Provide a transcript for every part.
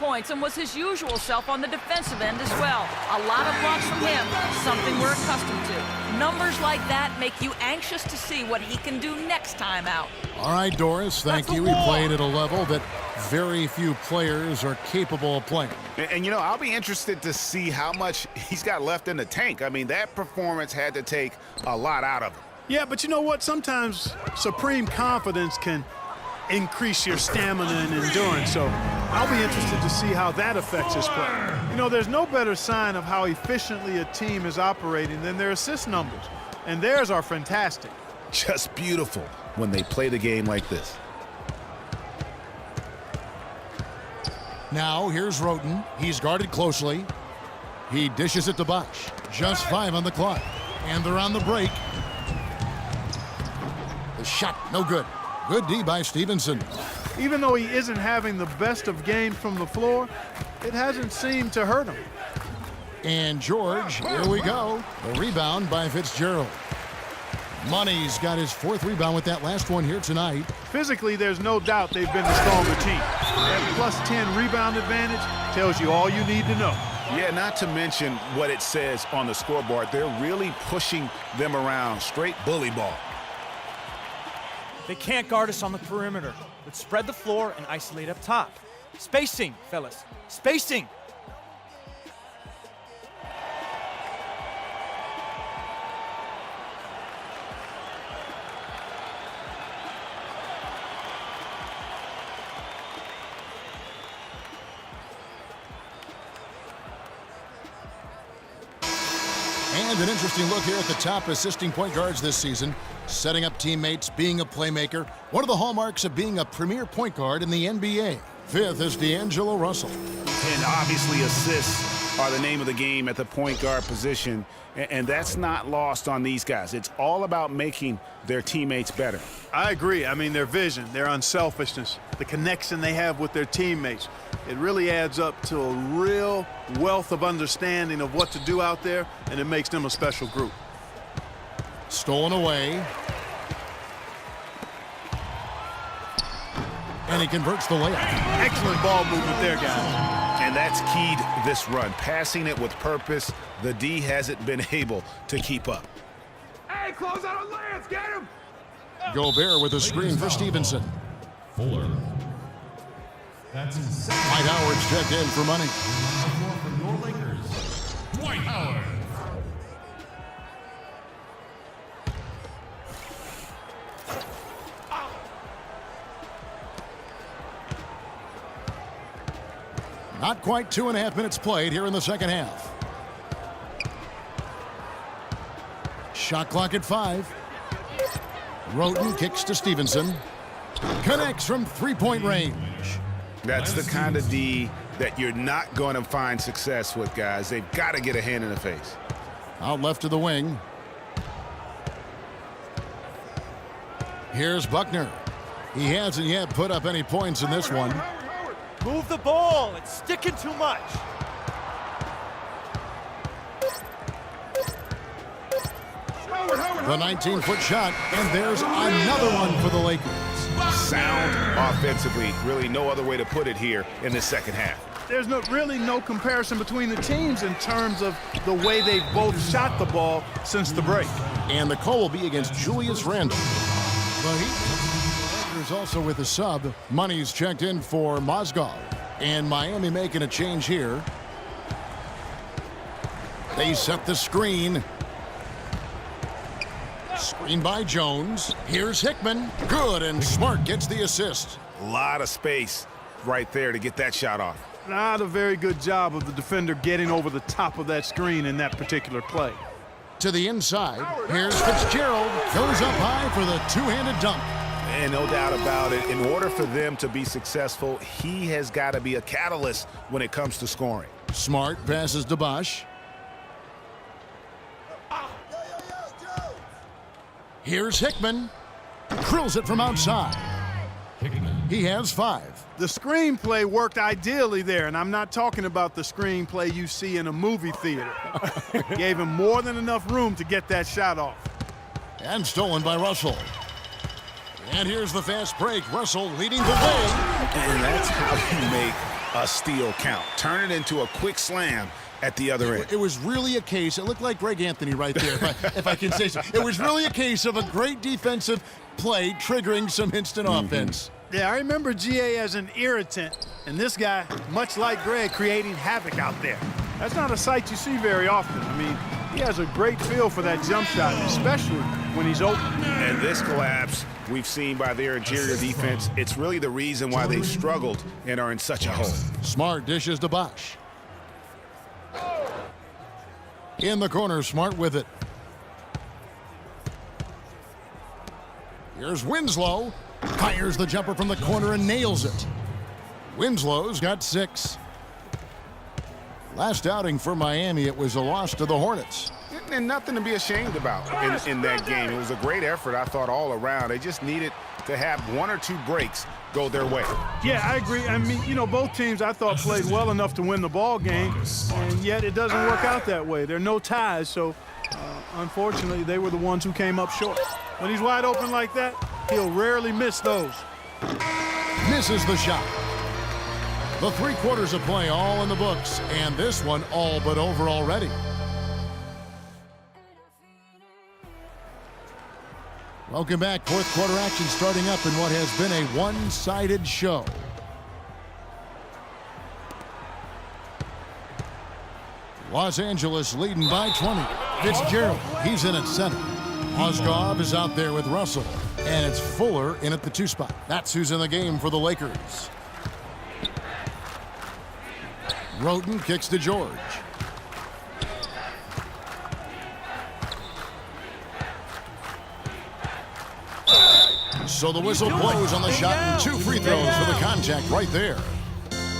points and was his usual self on the defensive end as well. A lot of blocks from him, something we're accustomed to. Numbers like that make you anxious to see what he can do next time out. All right, Doris, thank you. He played at a level that very few players are capable of playing. And you know, I'll be interested to see how much he's got left in the tank. I mean, that performance had to take a lot out of him. Yeah, but you know what? Sometimes supreme confidence can increase your stamina and endurance. So I'll be interested to see how that affects his play. You know, there's no better sign of how efficiently a team is operating than their assist numbers. And theirs are fantastic. Just beautiful when they play the game like this. Now, here's Roten. He's guarded closely. He dishes it to Bosch. Just 5 on the clock. And they're on the break. The shot, no good. Good D by Stevenson. Even though he isn't having the best of games from the floor, it hasn't seemed to hurt him. And George, here we go. The rebound by Fitzgerald. Money's got his 4th rebound with that last one here tonight. Physically, there's no doubt they've been the stronger team. That +10 rebound advantage tells you all you need to know. Yeah, not to mention what it says on the scoreboard. They're really pushing them around. Straight bully ball. They can't guard us on the perimeter. Let's spread the floor and isolate up top. Spacing, fellas. Spacing. And an interesting look here at the top assisting point guards this season. Setting up teammates, being a playmaker. One of the hallmarks of being a premier point guard in the NBA. 5th is D'Angelo Russell. And obviously assists are the name of the game at the point guard position. And that's not lost on these guys. It's all about making their teammates better. I agree. I mean, their vision, their unselfishness, the connection they have with their teammates. It really adds up to a real wealth of understanding of what to do out there, and it makes them a special group. Stolen away. And he converts the layup. Excellent ball movement there, guys. And that's keyed this run. Passing it with purpose. The D hasn't been able to keep up. Hey, close out on Lance. Get him. Gobert with a screen for Stevenson. Fuller. That's his Dwight Howard's checked in for money. for your Lakers. Dwight Howard. Not quite 2.5 minutes played here in the second half. Shot clock at 5. Roten kicks to Stevenson. Connects from 3-point range. That's the kind of D that you're not going to find success with, guys. They've got to get a hand in the face. Out left to the wing. Here's Buckner. He hasn't yet put up any points in this one. Move the ball. It's sticking too much. The 19-foot shot, and there's another one for the Lakers. Sound offensively. Really no other way to put it here in the second half. There's really no comparison between the teams in terms of the way they both shot the ball since the break. And the call will be against Julius Randle. The Lakers also with a sub. Money's checked in for Mozgov. And Miami making a change here. They set the screen. Screen by Jones. Here's Hickman. Good, and Smart gets the assist. A lot of space right there to get that shot off. Not a very good job of the defender getting over the top of that screen in that particular play. To the inside. Here's Fitzgerald. Goes up high for the two-handed dunk. And no doubt about it, in order for them to be successful, he has got to be a catalyst when it comes to scoring. Smart passes to Bosch. Here's Hickman. Drills it from outside. He has 5. The screenplay worked ideally there, and I'm not talking about the screenplay you see in a movie theater. Gave him more than enough room to get that shot off. And stolen by Russell. And here's the fast break. Russell leading the way. And that's how you make a steal count. Turn it into a quick slam at the other end. It was really a case, it looked like Greg Anthony right there, if I can say so. It was really a case of a great defensive play triggering some instant offense. Yeah, I remember GA as an irritant, and this guy, much like Greg, creating havoc out there. That's not a sight you see very often. I mean, he has a great feel for that jump shot, especially when he's open. And this collapse we've seen by their interior defense, it's really the reason why they've struggled and are in such a hole. Smart dishes to Bosh. In the corner, Smart with it. Here's Winslow. Fires the jumper from the corner and nails it. Winslow's got 6. Last outing for Miami, it was a loss to the Hornets. And nothing to be ashamed about in that game. It was a great effort, I thought, all around. They just needed to have 1 or 2 breaks go their way. Yeah, I agree. I mean, you know, both teams I thought played well enough to win the ball game, and yet it doesn't work out that way. There are no ties, so unfortunately they were the ones who came up short. When he's wide open like that, he'll rarely miss those. Misses the shot. The 3 quarters of play all in the books, and this one all but over already. Welcome back. 4th quarter action starting up in what has been a one-sided show. Los Angeles leading by 20. Fitzgerald, he's in at center. Mozgov is out there with Russell, and it's Fuller in at the 2 spot. That's who's in the game for the Lakers. Roten kicks to George. So the whistle blows on the shot, and 2 free throws for the contact right there.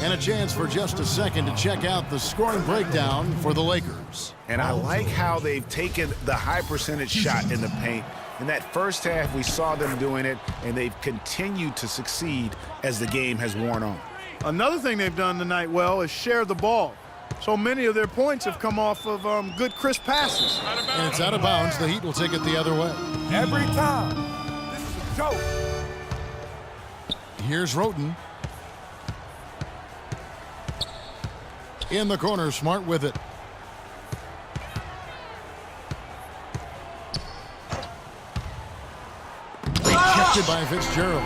And a chance for just a second to check out the scoring breakdown for the Lakers. And I like how they've taken the high percentage shot in the paint. In that first half, we saw them doing it, and they've continued to succeed as the game has worn on. Another thing they've done tonight well is share the ball. So many of their points have come off of good, crisp passes. And it's out of bounds. The Heat will take it the other way. Every time. This is a joke. Here's Roten. In the corner, Smart with it. Rejected by Fitzgerald.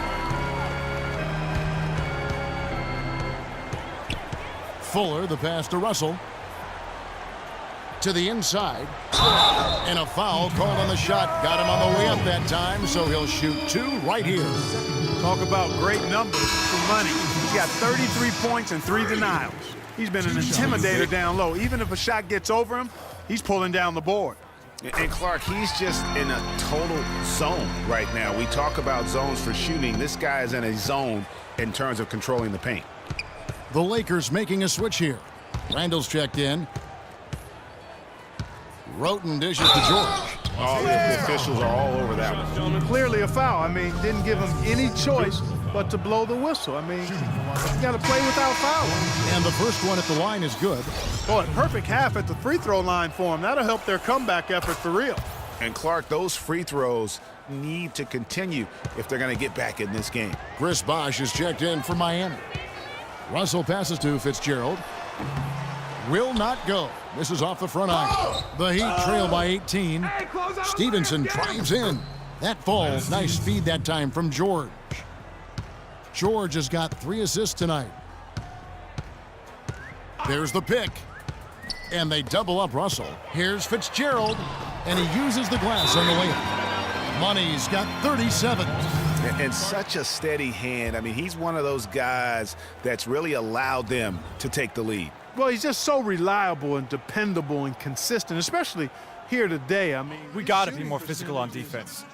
Fuller, the pass to Russell. To the inside. And a foul called on the shot. Got him on the way up that time, so he'll shoot 2 right here. Talk about great numbers for money. He's got 33 points and 3 denials. He's been an intimidator down low. Even if a shot gets over him, he's pulling down the board. And Clark, he's just in a total zone right now. We talk about zones for shooting. This guy is in a zone in terms of controlling the paint. The Lakers making a switch here. Randall's checked in. Roten dishes to George. Oh, the officials are all over that one. Clearly a foul. I mean, didn't give him any choice but to blow the whistle. I mean, you got to play without fouling. And the first one at the line is good. Boy, perfect half at the free throw line for him. That'll help their comeback effort for real. And Clark, those free throws need to continue if they're going to get back in this game. Chris Bosh is checked in for Miami. Russell passes to Fitzgerald. Will not go. This is off the front eye. The Heat trail by 18. Stevenson drives in. That falls. Nice speed that time from George. George has got 3 assists tonight. There's the pick. And they double up Russell. Here's Fitzgerald. And he uses the glass on the layup. Money's got 37. And such a steady hand. I mean, he's one of those guys that's really allowed them to take the lead. Well, he's just so reliable and dependable and consistent, especially here today. I mean, We got to be more physical on defense.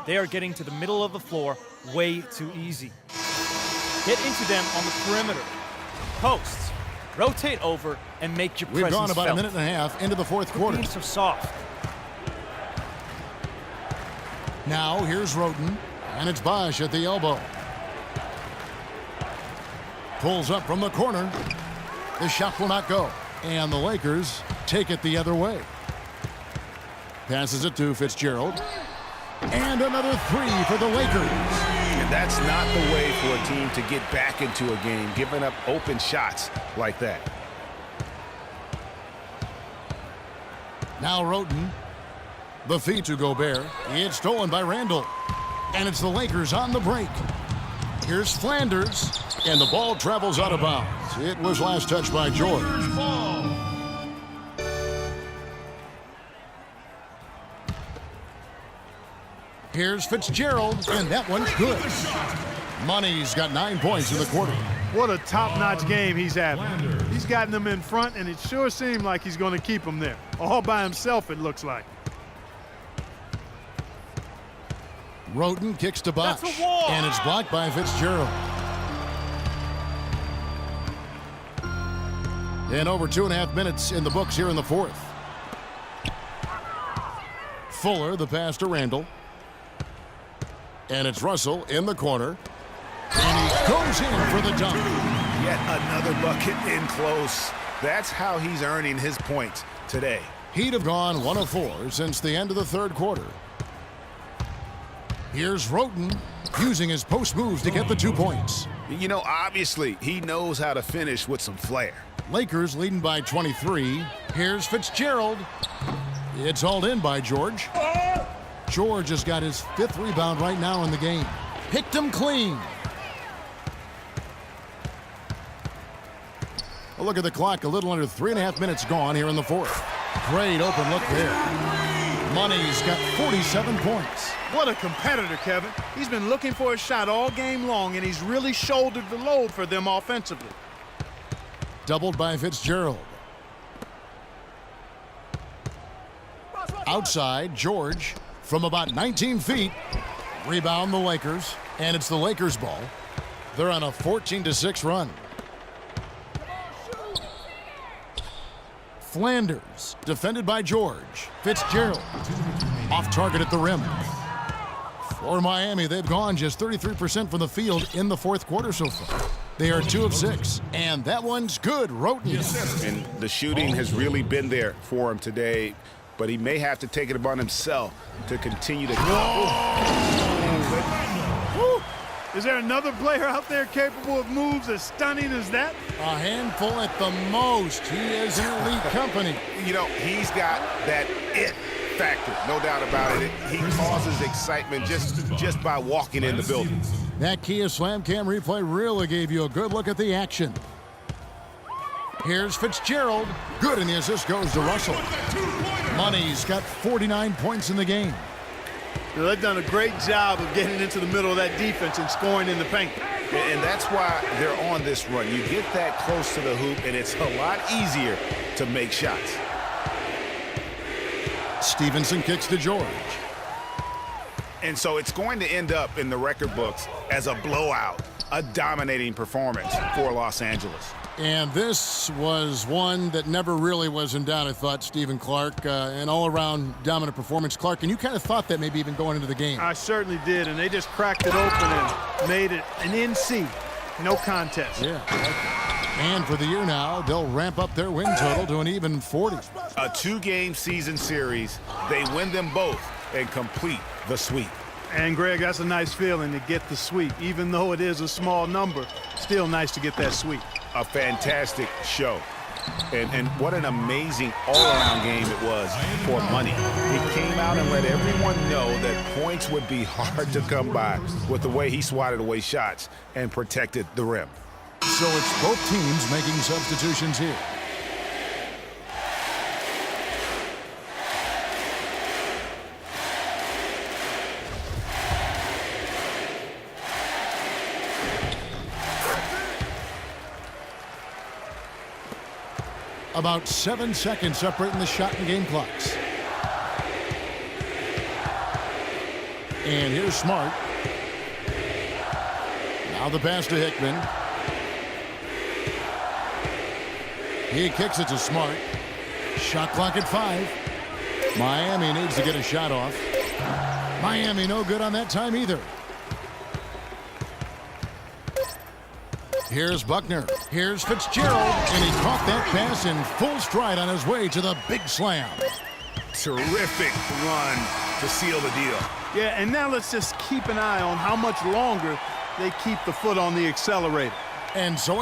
They are getting to the middle of the floor way too easy. Get into them on the perimeter. Posts. Rotate over and make your We've presence gone about felt. a minute and a half into the 4th quarter. Being so soft. Now here's Roten, and it's Bosh at the elbow. Pulls up from the corner. The shot will not go, and the Lakers take it the other way. Passes it to Fitzgerald, and another 3 for the Lakers. And that's not the way for a team to get back into a game, giving up open shots like that. Now Roten. The feed to Gobert. It's stolen by Randall. And it's the Lakers on the break. Here's Flanders. And the ball travels out of bounds. It was last touched by George. Here's Fitzgerald. And that one's good. Money's got 9 points in the quarter. What a top-notch game he's having. He's gotten them in front, and it sure seemed like he's going to keep them there. All by himself, it looks like. Roten kicks to Bosh, and it's blocked by Fitzgerald. And over 2.5 minutes in the books here in the fourth. Fuller, the pass to Randall. And it's Russell in the corner. And he goes in for the dunk. Yet another bucket in close. That's how he's earning his points today. He'd have gone 1 of 4 since the end of the third quarter. Here's Roten using his post moves to get the 2 points. You know, obviously, he knows how to finish with some flair. Lakers leading by 23. Here's Fitzgerald. It's hauled in by George. George has got his 5th rebound right now in the game. Picked him clean. A look at the clock, a little under 3.5 minutes gone here in the fourth. Great open look there. Money's got 47 points. What a competitor, Kevin. He's been looking for a shot all game long, and he's really shouldered the load for them offensively. Doubled by Fitzgerald. Outside, George from about 19 feet. Rebound the Lakers, and it's the Lakers' ball. They're on a 14-6 run. Flanders, defended by George. Fitzgerald, off target at the rim. For Miami, they've gone just 33% from the field in the fourth quarter so far. They are 2 of 6, and that one's good. Roten. And the shooting has really been there for him today, but he may have to take it upon himself to continue to Is there another player out there capable of moves as stunning as that? A handful at the most. He is in elite company. You know, he's got that it factor, no doubt about it. He causes excitement just by walking in the building. That Kia Slam Cam replay really gave you a good look at the action. Here's Fitzgerald. Good, and the assist goes to Russell. Money's got 49 points in the game. They've done a great job of getting into the middle of that defense and scoring in the paint. And that's why they're on this run. You get that close to the hoop, and it's a lot easier to make shots. Stevenson kicks to George. And so it's going to end up in the record books as a blowout, a dominating performance for Los Angeles. And this was one that never really was in doubt, I thought, Stephen Clark. An all-around dominant performance. Clark, and you kind of thought that maybe even going into the game. I certainly did, and they just cracked it open and made it an NC. No contest. Yeah. And for the year now, they'll ramp up their win total to an even 40. A 2-game season series. They win them both and complete the sweep. And, Greg, that's a nice feeling to get the sweep. Even though it is a small number, still nice to get that sweep. A fantastic show. And what an amazing all-around game it was for Money. He came out and let everyone know that points would be hard to come by with the way he swatted away shots and protected the rim. So it's both teams making substitutions here. About 7 seconds separating the shot and game clocks. And here's Smart. Now the pass to Hickman. He kicks it to Smart. Shot clock at 5. Miami needs to get a shot off. Miami no good on that time either. Here's Buckner. Here's Fitzgerald. And he caught that pass in full stride on his way to the big slam. Terrific run to seal the deal. Yeah, and now let's just keep an eye on how much longer they keep the foot on the accelerator. And so